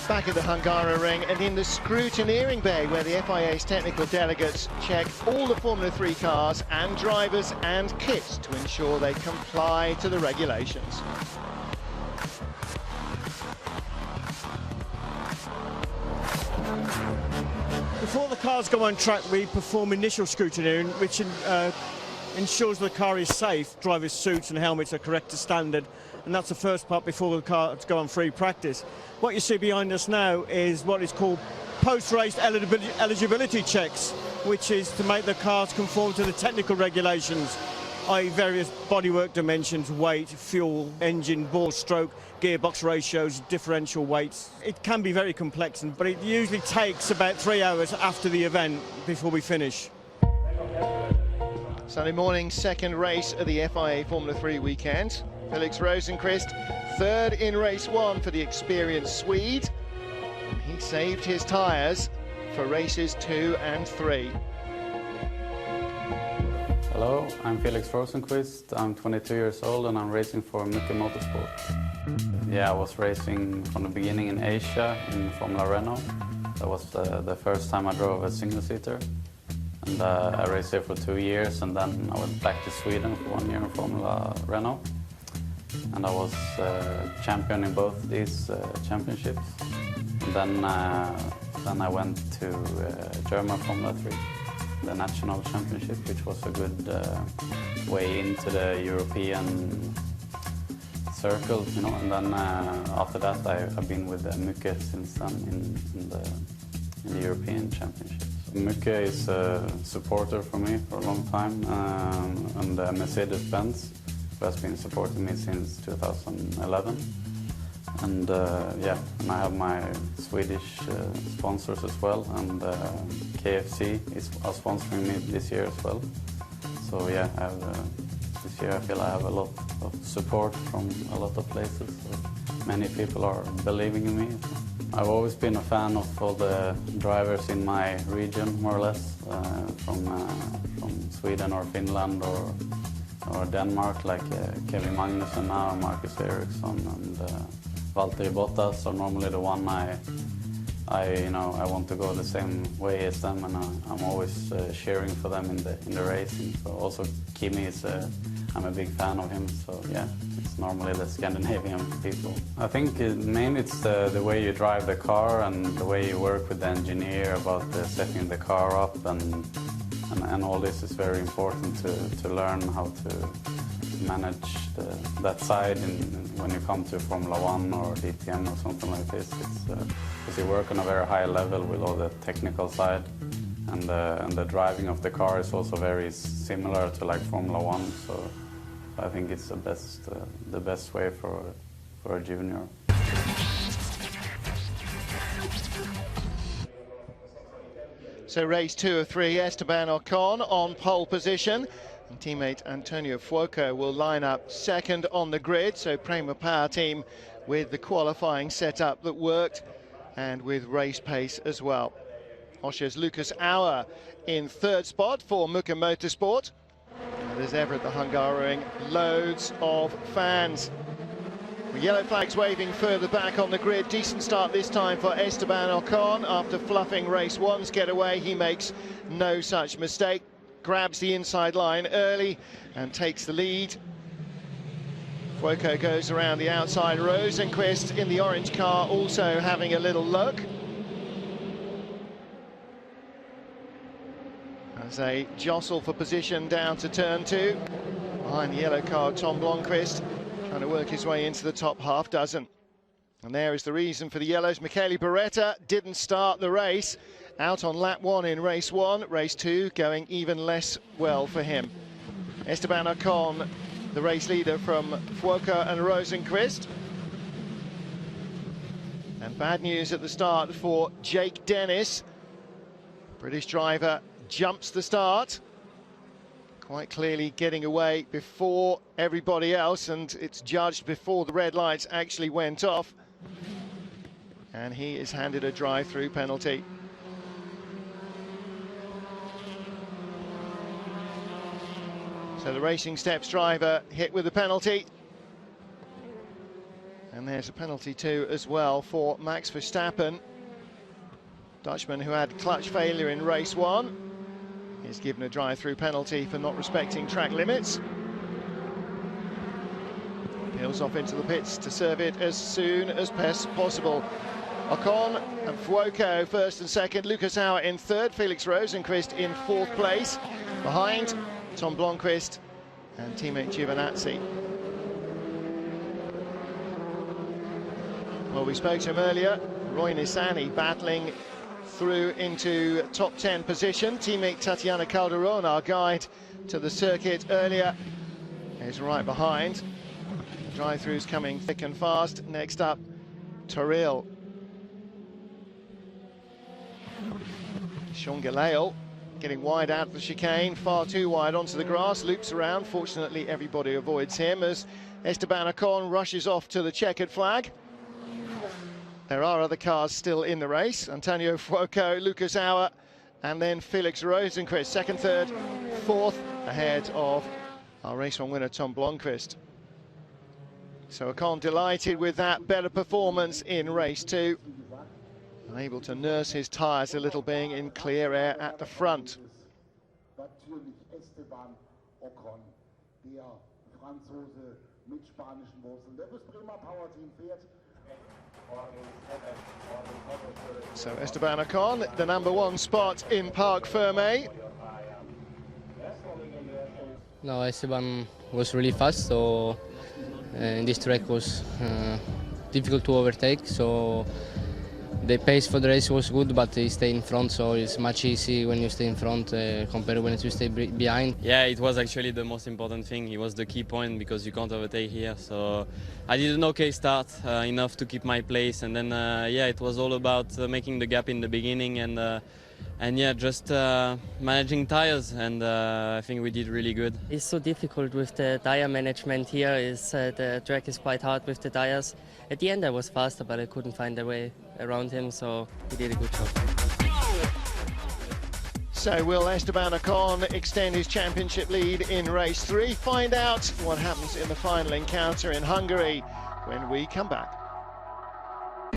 back at the Hungaroring and in the scrutineering bay where the FIA's technical delegates check all the Formula 3 cars and drivers and kits to ensure they comply to the regulations. Before the cars go on track, we perform initial scrutineering, which ensures the car is safe. Drivers' suits and helmets are correct to standard, and that's the first part before the cars go on free practice. What you see behind us now is what is called post-race eligibility checks, which is to make the cars conform to the technical regulations, i.e. various bodywork dimensions, weight, fuel, engine, ball stroke, gearbox ratios, differential weights. It can be very complex, but it usually takes about 3 hours after the event before we finish. Sunday morning, second race of the FIA Formula 3 weekend. Felix Rosenqvist, third in race one for the experienced Swede. He saved his tyres for races 2 and 3. Hello, I'm Felix Rosenqvist. I'm 22 years old and I'm racing for Mucke Motorsport. Yeah, I was racing from the beginning in Asia in Formula Renault. That was the first time I drove a single-seater. And I raced here for 2 years, and then I went back to Sweden for 1 year in Formula Renault. And I was champion in both these championships. And then I went to German Formula 3, the national championship, which was a good way into the European circle, you know. And then after that, I've been with Mucke since then in the European Championships. Mucke is a supporter for me for a long time, and Mercedes-Benz, who has been supporting me since 2011. And yeah, and I have my Swedish sponsors as well, and KFC are sponsoring me this year as well. So yeah, this year I feel I have a lot of support from a lot of places. So many people are believing in me. I've always been a fan of all the drivers in my region, more or less, from Sweden or Finland or Denmark, like Kevin Magnussen now, Marcus Ericsson, and Valtteri Bottas are normally the one I want to go the same way as them, and I'm always cheering for them in the racing. So also Kimi I'm a big fan of him. So yeah, it's normally the Scandinavian people. I think mainly it's the way you drive the car and the way you work with the engineer about setting the car up, and all this is very important to learn how to manage that side when you come to Formula 1 or DTM or something like this. It's because you work on a very high level with all the technical side, and the driving of the car is also very similar to like Formula 1. So I think it's the best way for a junior. So race 2 of 3, Esteban Ocon on pole position. And teammate Antonio Fuoco will line up second on the grid. So Prema Power Team with the qualifying setup that worked and with race pace as well. Austria's Lucas Auer in third spot for Mucke Motorsport. And as ever at the Hungaroring, loads of fans. The yellow flags waving further back on the grid. Decent start this time for Esteban Ocon. After fluffing race 1's getaway, he makes no such mistake. Grabs the inside line early and takes the lead. Fuoco goes around the outside. Rosenqvist in the orange car also having a little look. As they jostle for position down to turn 2. Behind the yellow car, Tom Blomqvist trying to work his way into the top half dozen. And there is the reason for the yellows. Michele Beretta didn't start the race. Out on lap 1 in race 1. Race 2 going even less well for him. Esteban Ocon, the race leader from Fuoco and Rosenqvist. And bad news at the start for Jake Dennis. British driver jumps the start, quite clearly getting away before everybody else, and it's judged before the red lights actually went off, and he is handed a drive-through penalty. So the Racing Steps driver hit with the penalty, And there's a penalty too as well for Max Verstappen. Dutchman, who had clutch failure in race 1, is given a drive-through penalty for not respecting track limits. Peels off into the pits to serve it as soon as possible. Ocon and Fuoco first and second, Lucas Auer in third, Felix Rosenqvist in fourth place. Behind, Tom Blomqvist and teammate Giovinazzi. Well, we spoke to him earlier. Roy Nissany battling through into top 10 position. Teammate Tatiana Calderon, our guide to the circuit earlier, is right behind. Drive-throughs coming thick and fast. Next up, Toril. Shongalale getting wide out of the chicane, far too wide onto the grass, loops around. Fortunately, everybody avoids him as Esteban Ocon rushes off to the checkered flag. There are other cars still in the race. Antonio Fuoco, Lucas Auer, and then Felix Rosenqvist, second, third, fourth, ahead of our race 1 winner, Tom Blomqvist. So Ocon delighted with that better performance in race 2. Unable to nurse his tyres a little, being in clear air at the front. So Esteban Ocon, the #1 spot in Parc Fermé. No, Esteban was really fast, so this track was difficult to overtake, so the pace for the race was good, but he stayed in front, so it's much easier when you stay in front compared when you stay behind. Yeah, it was actually the most important thing. It was the key point because you can't overtake here. So I did an okay start, enough to keep my place, and then yeah, it was all about making the gap in the beginning and yeah, just managing tires, and I think we did really good. It's so difficult with the tire management here. The track is quite hard with the tires. At the end I was faster, but I couldn't find a way around him, so he did a good job. So will Esteban Ocon extend his championship lead in race 3? Find out what happens in the final encounter in Hungary when we come back.